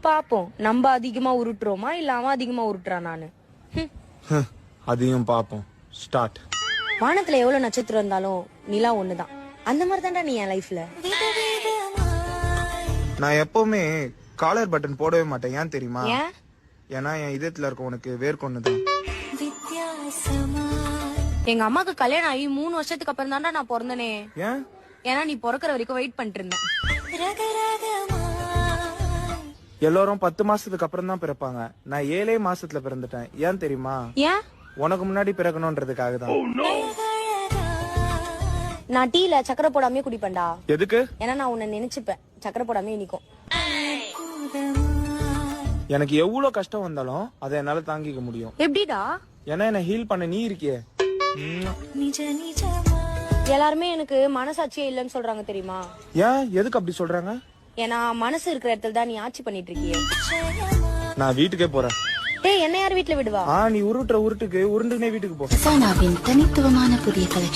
பாப்போம் நம்ம அதிகமா உருட்டுறோமா இல்ல அவன் அதிகமா உருட்டுறான் நானு. அதையும் பாப்போம். ஸ்டார்ட். வானத்துல எவ்வளவு நட்சத்திரம் இருந்தாலும் நிலா ஒண்ணுதான். அந்த மாதிரி தான்டா நீ என் லைஃப்ல. நான் எப்பவுமே காலர் பட்டன் போடவே மாட்டேன். ஏன் தெரியுமா? ஏன்? ஏன்னா என் இதயத்துல இருக்க உனக்கு வேர்க்கொன்னுதான். எங்க அம்மாக்கு கல்யாணம் ஆகி 3 வருஷத்துக்கு அப்புறம் தான்டா நான் பிறந்தனே. ஏன்? ஏன்னா நீ பிறக்கிற வரைக்கும் வெயிட் பண்ணிட்டு இருந்தேன். எல்லாரும் 10 மாசத்துக்கு அப்புறம் தான் பிறப்பாங்க. நான் 7 மாசத்துல பிறந்துட்டேன். ஏன் தெரியுமா? ஏன்? உனக்கு முன்னாடி பிறக்கணும்ன்றதுக்காக தான். நான் டீல சக்கரை போடாமே குடிப்பேன்டா. எதுக்கு? ஏன்னா நான் உன்னை நினைச்சுப்பேன். சக்கரை போடாமே இனிக்கும். எனக்கு எவ்வளவு கஷ்டம் வந்தாலும் அதை என்னால தாங்கிக்க முடியும். எப்படிடா? ஏன்னா என்ன ஹீல் பண்ண நீ இருக்கியே. எல்லாருமே எனக்கு மனசாட்சியே இல்லைன்னு சொல்றாங்க தெரியுமா? ஏன்? எதுக்கு அப்படி சொல்றாங்க? ஏன்னா மனசு இருக்கிற இடத்துல தான் நீ ஆட்சி பண்ணிட்டு இருக்கியே. நான் வீட்டுக்கே போறேன். டேய், என்ன யார் வீட்டுல விடுவா? நீ உருட்டுற உருட்டுக்கு உருண்டுனே வீட்டுக்கு போ. சோனாவின் தனித்துவமான புதிய கலெக்ஷன்.